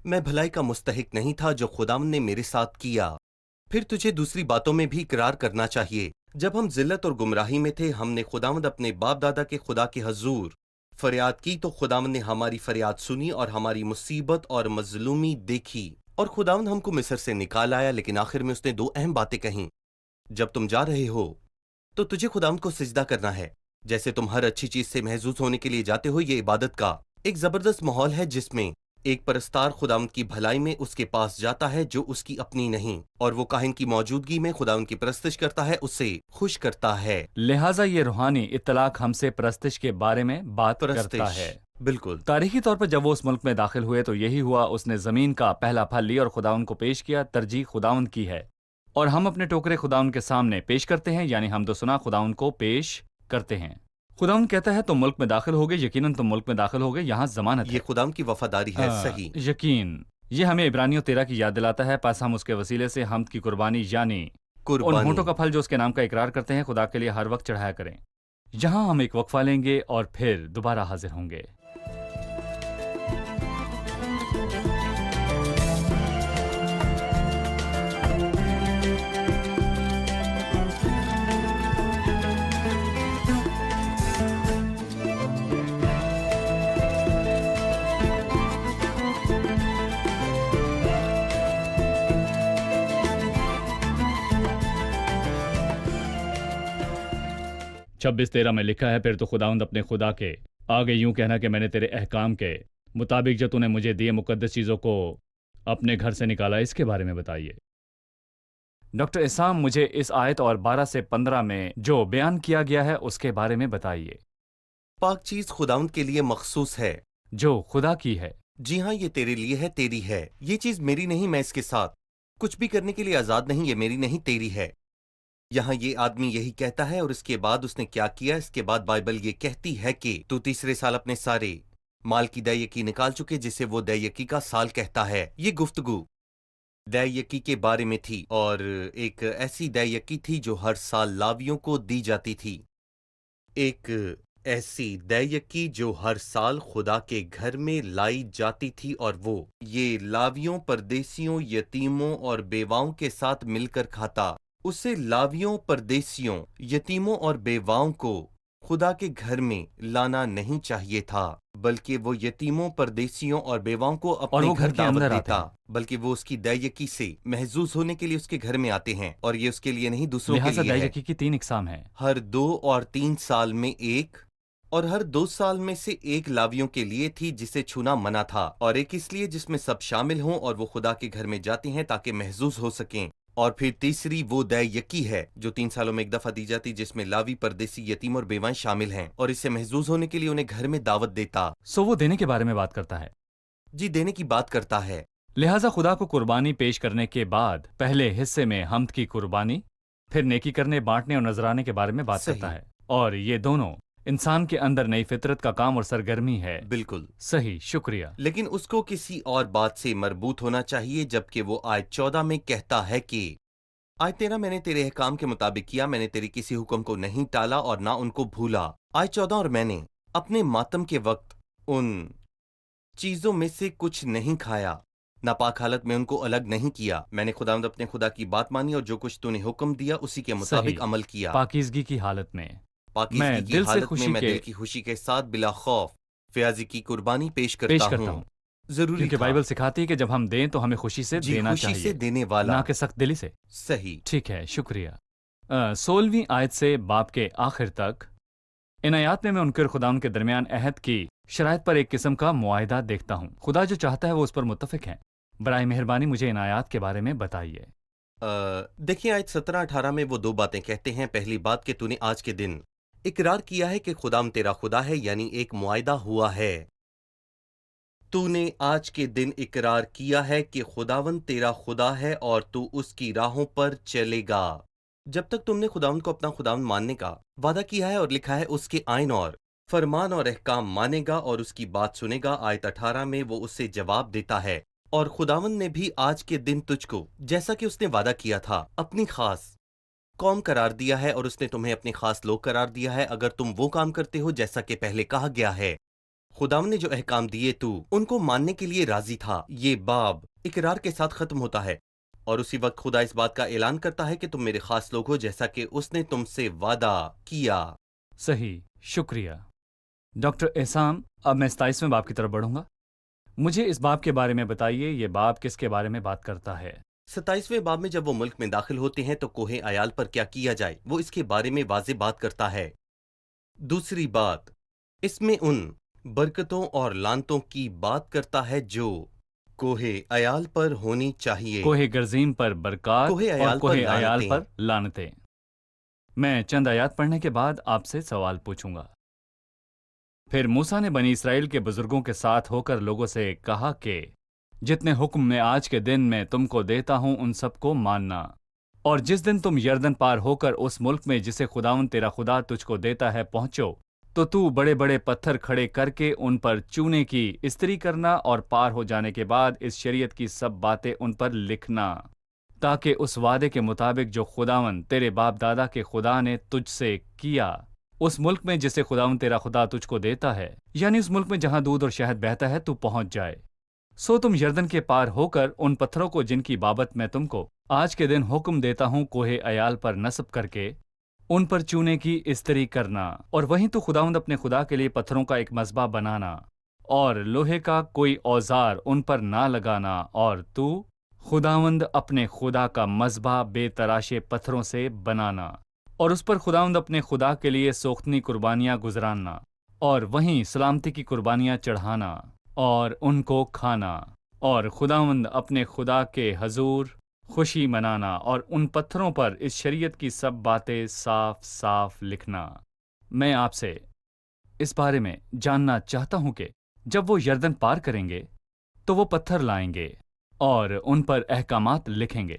میں بھلائی کا مستحق نہیں تھا جو خداوند نے میرے ساتھ کیا۔ پھر تجھے دوسری باتوں میں بھی اقرار کرنا چاہیے۔ جب ہم ذلت اور گمراہی میں تھے، ہم نے خداوند اپنے باپ دادا کے خدا کے حضور فریاد کی تو خداوند نے ہماری فریاد سنی اور ہماری مصیبت اور مظلومی دیکھی، اور خداوند ہم کو مصر سے نکال آیا۔ لیکن آخر میں اس نے دو اہم باتیں کہیں: جب تم جا رہے ہو تو تجھے خداوند کو سجدہ کرنا ہے جیسے تم ہر اچھی چیز سے محظوظ ہونے کے لیے جاتے ہو۔ یہ عبادت کا ایک زبردست ماحول ہے جس میں ایک پرستار خداوند کی بھلائی میں اس کے پاس جاتا ہے جو اس کی اپنی نہیں، اور وہ کاہن کی موجودگی میں خداوند کی پرستش کرتا ہے، اسے خوش کرتا ہے۔ لہٰذا یہ روحانی اطلاق ہم سے پرستش کے بارے میں بات کرتا پرستش، ہے۔ بالکل تاریخی طور پر جب وہ اس ملک میں داخل ہوئے تو یہی ہوا، اس نے زمین کا پہلا پھل لی اور خداوند کو پیش کیا۔ ترجیح خداوند کی ہے اور ہم اپنے ٹوکرے خداوند کے سامنے پیش کرتے ہیں، یعنی حمد و ثنا خداوند کو پیش کرتے ہیں۔ خداوند کہتا ہے تم ملک میں داخل ہوگے، یقیناً تم ملک میں داخل ہوگے، یہاں ضمانت ہے۔ یہ خداوند کی وفاداری ہے، صحیح۔ یقین یہ ہمیں عبرانیوں 13 کی یاد دلاتا ہے، پس ہم اس کے وسیلے سے حمد کی قربانی یعنی ان قربانی ہونٹوں کا پھل جو اس کے نام کا اقرار کرتے ہیں خدا کے لیے ہر وقت چڑھایا کریں۔ یہاں ہم ایک وقفہ لیں گے اور پھر دوبارہ حاضر ہوں گے۔ چھبیس 13 میں لکھا ہے، پھر تو خداوند اپنے خدا کے آگے یوں کہنا کہ میں نے تیرے احکام کے مطابق جو تو نے مجھے دیے مقدس چیزوں کو اپنے گھر سے نکالا۔ اس کے بارے میں بتائیے ڈاکٹر اسام، مجھے اس آیت اور 12 سے 15 میں جو بیان کیا گیا ہے اس کے بارے میں بتائیے۔ پاک چیز خداوند کے لیے مخصوص ہے۔ جو خدا کی ہے۔ جی ہاں، یہ تیرے لیے ہے، تیری ہے۔ یہ چیز میری نہیں، میں اس کے ساتھ کچھ بھی کرنے کے لیے آزاد نہیں، یہ میری نہیں، تیری ہے۔ یہاں یہ آدمی یہی کہتا ہے، اور اس کے بعد اس نے کیا کیا؟ اس کے بعد بائبل یہ کہتی ہے کہ تو تیسرے سال اپنے سارے مال کی دے یکی نکال چکے، جسے وہ دے یکی کا سال کہتا ہے۔ یہ گفتگو دے یکی کے بارے میں تھی، اور ایک ایسی دے یکی تھی جو ہر سال لاویوں کو دی جاتی تھی۔ ایک ایسی دے یکی جو ہر سال خدا کے گھر میں لائی جاتی تھی، اور وہ یہ لاویوں، پردیسیوں، یتیموں اور بیواؤں کے ساتھ مل کر کھاتا۔ اسے لاویوں، پردیسیوں، یتیموں اور بیواؤں کو خدا کے گھر میں لانا نہیں چاہیے تھا، بلکہ وہ یتیموں، پردیسیوں اور بیواؤں کو اپنے گھر دعوت دیتا، بلکہ وہ اس کی دے یکی سے محظوظ ہونے کے لیے اس کے گھر میں آتے ہیں، اور یہ اس کے لیے نہیں، دوسروں کے لہٰذا لیے دے ہے۔ یکی کی 3 اقسام ہیں۔ ہر 2 اور 3 سال میں ایک، اور ہر 2 سال میں سے ایک لاویوں کے لیے تھی جسے چھونا منع تھا، اور ایک اس لیے جس میں سب شامل ہوں اور وہ خدا کے گھر میں جاتے ہیں تاکہ محظوظ ہو سکیں۔ اور پھر تیسری وہ دے یکی ہے جو 3 سالوں میں ایک دفعہ دی جاتی، جس میں لاوی، پردیسی، یتیم اور بیوائیں شامل ہیں، اور اس سے محظوظ ہونے کے لیے انہیں گھر میں دعوت دیتا۔ وہ دینے کے بارے میں بات کرتا ہے۔ جی، دینے کی بات کرتا ہے۔ لہٰذا خدا کو قربانی پیش کرنے کے بعد پہلے حصے میں حمد کی قربانی، پھر نیکی کرنے، بانٹنے اور نذرانے کے بارے میں بات صحیح۔ کرتا ہے، اور یہ دونوں انسان کے اندر نئی فطرت کا کام اور سرگرمی ہے۔ بالکل صحیح، شکریہ۔ لیکن اس کو کسی اور بات سے مربوط ہونا چاہیے، جبکہ وہ آیت 14 میں کہتا ہے کہ آیت 13 میں نے تیرے احکام کے مطابق کیا، میں نے تیری کسی حکم کو نہیں ٹالا اور نہ ان کو بھولا۔ آیت 14، اور میں نے اپنے ماتم کے وقت ان چیزوں میں سے کچھ نہیں کھایا، ناپاک حالت میں ان کو الگ نہیں کیا۔ میں نے خداوند اپنے خدا کی بات مانی اور جو کچھ تو نے حکم دیا اسی کے مطابق صحیح، عمل کیا۔ پاکیزگی کی حالت میں پاکیزگی کی دل سے حالت میں خوشی میں کے دل کی خوشی کے ساتھ بلا خوف فیاضی کی قربانی پیش کرتا ہوں۔ ضروری کیونکہ تھا، بائبل سکھاتی ہے کہ جب ہم دیں تو ہمیں خوشی سے جی، دینا خوشی چاہیے، سے دینے والا، نہ کہ سخت دلی سے۔ صحیح۔ ٹھیک ہے، شکریہ۔ 16ویں آیت سے باب کے آخر تک ان آیات میں ان کے اور خدا ان کے درمیان عہد کی شرائط پر ایک قسم کا معاہدہ دیکھتا ہوں۔ خدا جو چاہتا ہے وہ اس پر متفق ہیں۔ برائے مہربانی مجھے ان آیات کے بارے میں بتائیے۔ دیکھیں، آیت 17-18 میں وہ 2 باتیں کہتے ہیں۔ پہلی بات کہ تو نے آج کے دن اقرار کیا ہے کہ خداوند تیرا خدا ہے، یعنی ایک معاہدہ ہوا ہے۔ تو نے آج کے دن اقرار کیا ہے کہ خداوند تیرا خدا ہے اور تو اس کی راہوں پر چلے گا۔ جب تک تم نے خداوند کو اپنا خداوند ماننے کا وعدہ کیا ہے اور لکھا ہے اس کے آئین اور فرمان اور احکام مانے گا اور اس کی بات سنے گا۔ آیت 18 میں وہ اس سے جواب دیتا ہے، اور خداوند نے بھی آج کے دن تجھ کو، جیسا کہ اس نے وعدہ کیا تھا، اپنی خاص قوم قرار دیا ہے، اور اس نے تمہیں اپنے خاص لوگ قرار دیا ہے، اگر تم وہ کام کرتے ہو جیسا کہ پہلے کہا گیا ہے۔ خداوند نے جو احکام دیے تو ان کو ماننے کے لیے راضی تھا۔ یہ باب اقرار کے ساتھ ختم ہوتا ہے اور اسی وقت خدا اس بات کا اعلان کرتا ہے کہ تم میرے خاص لوگ ہو جیسا کہ اس نے تم سے وعدہ کیا۔ صحیح، شکریہ ڈاکٹر احسام۔ اب میں 27ویں باب کی طرف بڑھوں گا۔ مجھے اس باب کے بارے میں بتائیے، یہ باب کس کے بارے میں بات کرتا ہے؟ 27ویں باب میں جب وہ ملک میں داخل ہوتے ہیں تو کوہ عیال پر کیا کیا جائے وہ اس کے بارے میں واضح بات کرتا ہے۔ دوسری بات، اس میں ان برکتوں اور لعنتوں کی بات کرتا ہے جو کوہ عیال پر ہونی چاہیے۔ کوہ گرزیم پر برکات کوہ اور عیال کوہ پر عیال لعنتیں۔ پر لعنتیں۔ میں چند آیات پڑھنے کے بعد آپ سے سوال پوچھوں گا۔ پھر موسیٰ نے بنی اسرائیل کے بزرگوں کے ساتھ ہو کر لوگوں سے کہا کہ جتنے حکم میں آج کے دن میں تم کو دیتا ہوں ان سب کو ماننا، اور جس دن تم یردن پار ہو کر اس ملک میں جسے خداوند تیرا خدا تجھ کو دیتا ہے پہنچو، تو بڑے بڑے پتھر کھڑے کر کے ان پر چونے کی استری کرنا اور پار ہو جانے کے بعد اس شریعت کی سب باتیں ان پر لکھنا، تاکہ اس وعدے کے مطابق جو خداوند تیرے باپ دادا کے خدا نے تجھ سے کیا اس ملک میں جسے خداوند تیرا خدا تجھ کو دیتا ہے، یعنی اس ملک میں جہاں دودھ اور شہد بہتا ہے، تو پہنچ جائے۔ سو تم یردن کے پار ہو کر ان پتھروں کو جن کی بابت میں تم کو آج کے دن حکم دیتا ہوں کوہ عیال پر نصب کر کے ان پر چونے کی استری کرنا، اور وہیں تو خداوند اپنے خدا کے لیے پتھروں کا ایک مذبح بنانا اور لوہے کا کوئی اوزار ان پر نہ لگانا، اور تو خداوند اپنے خدا کا مذبح بے تراشے پتھروں سے بنانا اور اس پر خداوند اپنے خدا کے لیے سوختنی قربانیاں گزراننا، اور وہیں سلامتی کی قربانیاں چڑھانا اور ان کو کھانا، اور خداوند اپنے خدا کے حضور خوشی منانا، اور ان پتھروں پر اس شریعت کی سب باتیں صاف صاف لکھنا۔ میں آپ سے اس بارے میں جاننا چاہتا ہوں کہ جب وہ یردن پار کریں گے تو وہ پتھر لائیں گے اور ان پر احکامات لکھیں گے،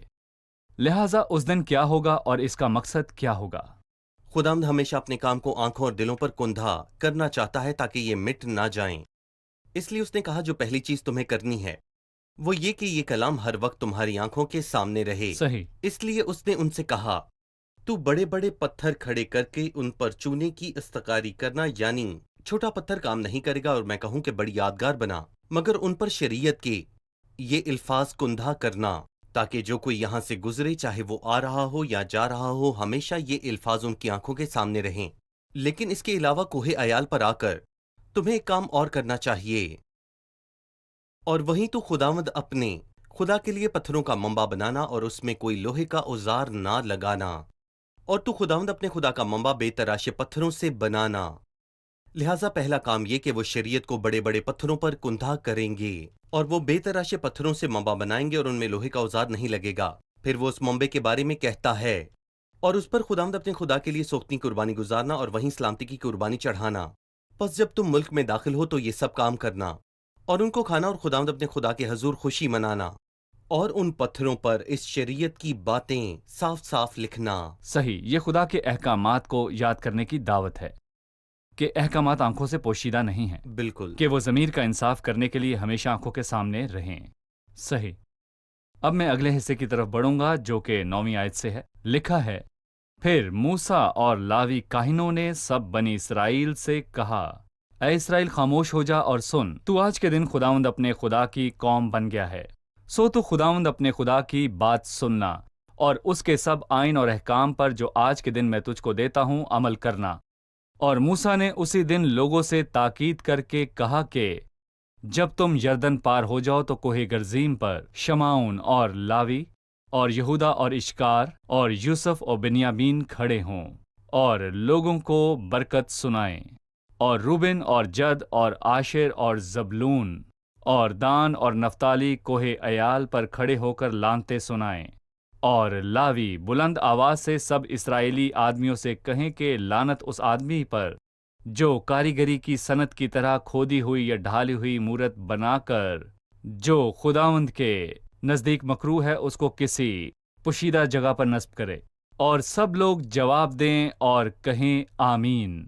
لہٰذا اس دن کیا ہوگا اور اس کا مقصد کیا ہوگا؟ خداوند ہمیشہ اپنے کام کو آنکھوں اور دلوں پر کندھا کرنا چاہتا ہے تاکہ یہ مٹ نہ جائیں۔ اس لیے اس نے کہا جو پہلی چیز تمہیں کرنی ہے وہ یہ کہ یہ کلام ہر وقت تمہاری آنکھوں کے سامنے رہے۔ صحیح۔ اس لیے اس نے ان سے کہا تو بڑے بڑے پتھر کھڑے کر کے ان پر چونے کی استقاری کرنا، یعنی چھوٹا پتھر کام نہیں کرے گا اور میں کہوں کہ بڑی یادگار بنا، مگر ان پر شریعت کے یہ الفاظ کندھا کرنا، تاکہ جو کوئی یہاں سے گزرے چاہے وہ آ رہا ہو یا جا رہا ہو ہمیشہ یہ الفاظ ان کی آنکھوں کے سامنے رہیں۔ لیکن اس کے علاوہ کوہ عیال پر آ کر تمہیں ایک کام اور کرنا چاہیے، اور وہیں تو خداوند اپنے خدا کے لیے پتھروں کا منبع بنانا اور اس میں کوئی لوہے کا اوزار نہ لگانا، اور تو خداوند اپنے خدا کا منبع بے تراشے پتھروں سے بنانا۔ لہٰذا پہلا کام یہ کہ وہ شریعت کو بڑے بڑے پتھروں پر کندھا کریں گے اور وہ بے تراشے پتھروں سے منبع بنائیں گے اور ان میں لوہے کا اوزار نہیں لگے گا۔ پھر وہ اس منبع کے بارے میں کہتا ہے اور اس پر خداوند اپنے خدا کے لیے سوختنی قربانی گزارنا اور وہیں سلامتی کی قربانی چڑھانا۔ پس جب تم ملک میں داخل ہو تو یہ سب کام کرنا اور ان کو کھانا اور خداوند اپنے خدا کے حضور خوشی منانا، اور ان پتھروں پر اس شریعت کی باتیں صاف صاف لکھنا۔ صحیح، یہ خدا کے احکامات کو یاد کرنے کی دعوت ہے کہ احکامات آنکھوں سے پوشیدہ نہیں ہیں، بالکل کہ وہ ضمیر کا انصاف کرنے کے لیے ہمیشہ آنکھوں کے سامنے رہیں۔ صحیح۔ اب میں اگلے حصے کی طرف بڑھوں گا جو کہ 9ویں آیت سے ہے۔ لکھا ہے، پھر موسیٰ اور لاوی کاہنوں نے سب بنی اسرائیل سے کہا، اے اسرائیل خاموش ہو جا اور سن، تو آج کے دن خداوند اپنے خدا کی قوم بن گیا ہے، سو تو خداوند اپنے خدا کی بات سننا اور اس کے سب آئین اور احکام پر جو آج کے دن میں تجھ کو دیتا ہوں عمل کرنا۔ اور موسیٰ نے اسی دن لوگوں سے تاکید کر کے کہا کہ جب تم یردن پار ہو جاؤ تو کوہ گرزیم پر شمعون اور لاوی اور یہودا اور اشکار اور یوسف اور بنیامین کھڑے ہوں اور لوگوں کو برکت سنائیں، اور روبن اور جد اور عاشر اور زبلون اور دان اور نفتالی کوہ عیال پر کھڑے ہو کر لعنتیں سنائیں، اور لاوی بلند آواز سے سب اسرائیلی آدمیوں سے کہیں کہ لعنت اس آدمی پر جو کاریگری کی صنعت کی طرح کھودی ہوئی یا ڈھالی ہوئی مورت بنا کر جو خداوند کے نزدیک مکروہ ہے اس کو کسی پوشیدہ جگہ پر نصب کرے۔ اور سب لوگ جواب دیں اور کہیں آمین۔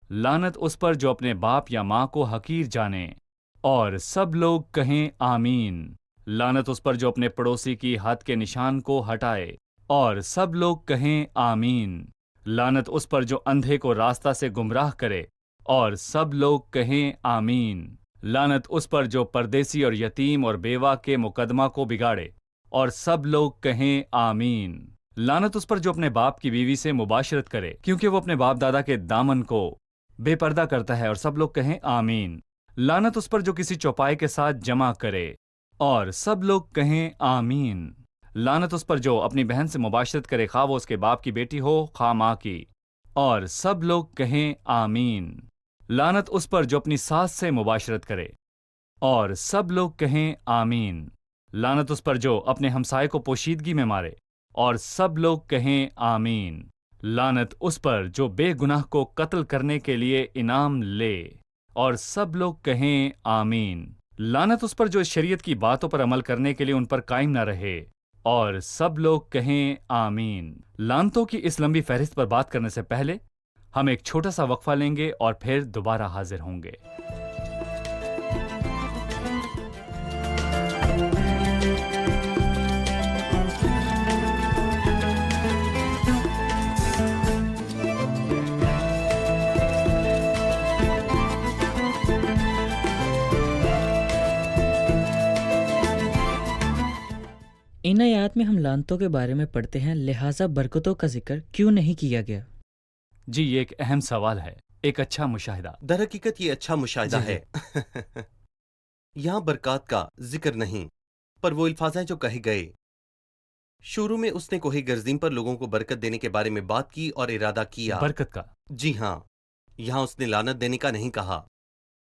لعنت اس پر جو اپنے باپ یا ماں کو حقیر جانے، اور سب لوگ کہیں آمین۔ لعنت اس پر جو اپنے پڑوسی کی ہاتھ کے نشان کو ہٹائے، اور سب لوگ کہیں آمین۔ لعنت اس پر جو اندھے کو راستہ سے گمراہ کرے اور سب لوگ کہیں آمین۔ لعنت اس پر جو پردیسی اور یتیم اور بیوہ کے مقدمہ کو بگاڑے، اور سب لوگ کہیں آمین۔ لعنت اس پر جو اپنے باپ کی بیوی سے مباشرت کرے، کیونکہ وہ اپنے باپ دادا کے دامن کو بے پردہ کرتا ہے، اور سب لوگ کہیں آمین۔ لعنت اس پر جو کسی چوپائے کے ساتھ جمع کرے، اور سب لوگ کہیں آمین۔ لعنت اس پر جو اپنی بہن سے مباشرت کرے، خواہ وہ اس کے باپ کی بیٹی ہو خواہ ماں کی، اور سب لوگ کہیں آمین۔ لعنت اس پر جو اپنی ساس سے مباشرت کرے، اور سب لوگ کہیں آمین۔ لعنت اس پر جو اپنے ہمسائے کو پوشیدگی میں مارے، اور سب لوگ کہیں آمین۔ لعنت اس پر جو بے گناہ کو قتل کرنے کے لیے انعام لے، اور سب لوگ کہیں آمین۔ لعنت اس پر جو اس شریعت کی باتوں پر عمل کرنے کے لیے ان پر قائم نہ رہے، اور سب لوگ کہیں آمین۔ لعنتوں کی اس لمبی فہرست پر بات کرنے سے پہلے ہم ایک چھوٹا سا وقفہ لیں گے اور پھر دوبارہ حاضر ہوں گے۔ ان آیات میں ہم لعنتوں کے بارے میں پڑھتے ہیں، لہٰذا برکتوں کا ذکر کیوں نہیں کیا گیا؟ جی، یہ ایک اہم سوال ہے، ایک اچھا مشاہدہ۔ در حقیقت یہ اچھا مشاہدہ جی، ہے۔ یہاں برکات کا ذکر نہیں، پر وہ الفاظ ہیں جو کہے گئے۔ شروع میں اس نے کوہ گرزیم پر لوگوں کو برکت دینے کے بارے میں بات کی اور ارادہ کیا۔ برکت کا۔ جی ہاں، یہاں اس نے لعنت دینے کا نہیں کہا،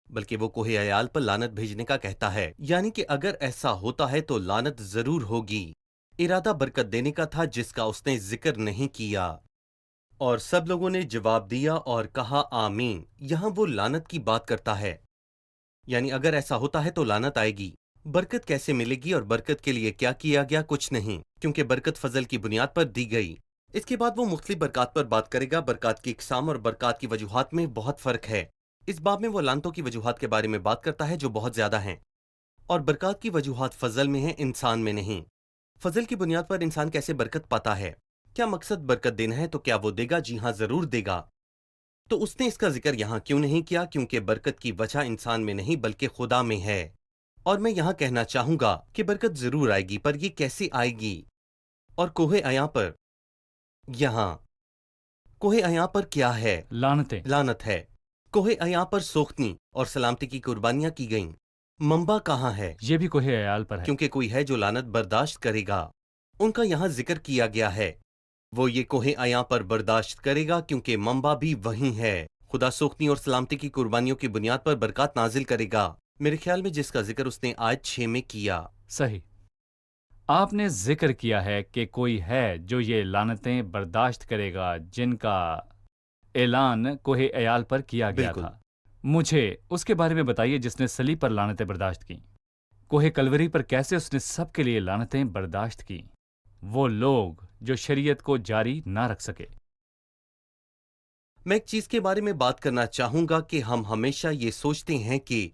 بلکہ وہ کوہ عیال پر لعنت بھیجنے کا کہتا ہے، یعنی کہ اگر ایسا ہوتا ہے تو لعنت ضرور ہوگی۔ ارادہ برکت دینے کا تھا جس کا اس نے ذکر نہیں کیا، اور سب لوگوں نے جواب دیا اور کہا آمین۔ یہاں وہ لعنت کی بات کرتا ہے، یعنی اگر ایسا ہوتا ہے تو لعنت آئے گی۔ برکت کیسے ملے گی اور برکت کے لیے کیا کیا گیا؟ کچھ نہیں، کیونکہ برکت فضل کی بنیاد پر دی گئی۔ اس کے بعد وہ مختلف برکات پر بات کرے گا۔ برکات کی اقسام اور برکات کی وجوہات میں بہت فرق ہے۔ اس باب میں وہ لعنتوں کی وجوہات کے بارے میں بات کرتا ہے جو بہت زیادہ ہیں، اور برکات کی وجوہات فضل میں ہیں، انسان میں نہیں۔ فضل کی بنیاد پر انسان کیسے برکت پاتا ہے؟ کیا مقصد برکت دینا ہے تو کیا وہ دے گا؟ جی ہاں، ضرور دے گا۔ تو اس نے اس کا ذکر یہاں کیوں نہیں کیا؟ کیونکہ برکت کی وجہ انسان میں نہیں بلکہ خدا میں ہے۔ اور میں یہاں کہنا چاہوں گا کہ برکت ضرور آئے گی، پر یہ کیسے آئے گی؟ اور کوہ عیاں پر، یہاں کوہ عیاں پر کیا ہے؟ لعنتیں۔ لعنت ہے۔ کوہ عیاں پر سوختنی اور سلامتی کی قربانیاں کی گئیں۔ منبع کہاں ہے؟ یہ بھی کوہ عیال پر ہے۔ کیونکہ کوئی ہے جو لعنت برداشت کرے گا، ان کا یہاں ذکر کیا گیا ہے۔ وہ یہ کوہ عیاں پر برداشت کرے گا کیونکہ منبع بھی وہی ہے۔ خدا سوختنی اور سلامتی کی قربانیوں کی بنیاد پر برکات نازل کرے گا، میرے خیال میں جس کا ذکر اس نے آیت 6 میں کیا۔ صحیح۔ آپ نے ذکر کیا ہے کہ کوئی ہے جو یہ لعنتیں برداشت کرے گا جن کا اعلان کوہ عیال پر کیا گیا بالکل۔ تھا۔ مجھے اس کے بارے میں بتائیے جس نے صلیب پر لعنتیں برداشت کیں۔ کوہ کلوری پر کیسے اس نے سب کے لیے لعنتیں برداشت کیں، وہ لوگ جو شریعت کو جاری نہ رکھ سکے۔ میں ایک چیز کے بارے میں بات کرنا چاہوں گا کہ ہم ہمیشہ یہ سوچتے ہیں کہ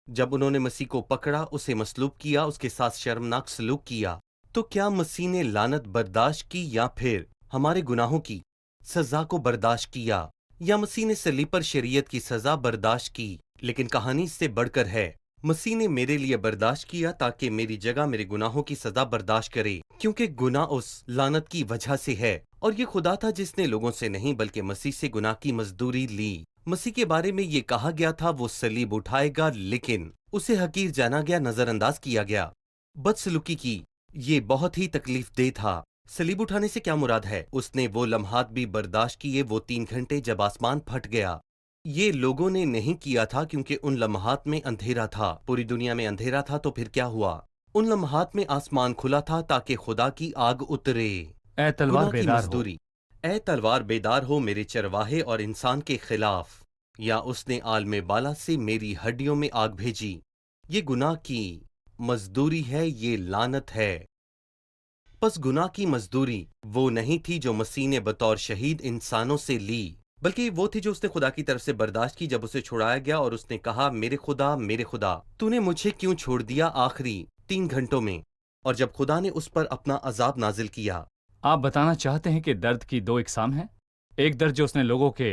جب انہوں نے مسیح کو پکڑا، اسے مصلوب کیا، اس کے ساتھ شرمناک سلوک کیا، تو کیا مسیح نے لعنت برداشت کی یا پھر ہمارے گناہوں کی سزا کو برداشت کیا، یا مسیح نے صلیب پر شریعت کی سزا برداشت کی؟ لیکن کہانی اس سے بڑھ کر ہے۔ مسیح نے میرے لیے برداشت کیا تاکہ میری جگہ میرے گناہوں کی سزا برداشت کرے، کیونکہ گناہ اس لعنت کی وجہ سے ہے، اور یہ خدا تھا جس نے لوگوں سے نہیں بلکہ مسیح سے گناہ کی مزدوری لی۔ مسیح کے بارے میں یہ کہا گیا تھا وہ صلیب اٹھائے گا، لیکن اسے حقیر جانا گیا، نظر انداز کیا گیا، بدسلوکی کی۔ یہ بہت ہی تکلیف دہ تھا۔ صلیب اٹھانے سے کیا مراد ہے؟ اس نے وہ لمحات بھی برداشت کیے، وہ 3 گھنٹے جب آسمان پھٹ گیا۔ یہ لوگوں نے نہیں کیا تھا کیونکہ ان لمحات میں اندھیرا تھا، پوری دنیا میں اندھیرا تھا، تو پھر کیا ہوا؟ ان لمحات میں آسمان کھلا تھا تاکہ خدا کی آگ اترے۔ اے تلوار گناہ کی بیدار ہو۔ مزدوری۔ اے تلوار بیدار ہو میرے چرواہے اور انسان کے خلاف، یا اس نے عالم بالا سے میری ہڈیوں میں آگ بھیجی۔ یہ گناہ کی مزدوری ہے، یہ لعنت ہے۔ پس گناہ کی مزدوری وہ نہیں تھی جو مسیح نے بطور شہید انسانوں سے لی، بلکہ وہ تھی جو اس نے خدا کی طرف سے برداشت کی جب اسے چھڑایا گیا اور اس نے کہا، میرے خدا تو نے مجھے کیوں چھوڑ دیا آخری 3 گھنٹوں میں؟ اور جب خدا نے اس پر اپنا عذاب نازل کیا۔ آپ بتانا چاہتے ہیں کہ درد کی 2 اقسام ہیں؟ ایک درد جو اس نے لوگوں کے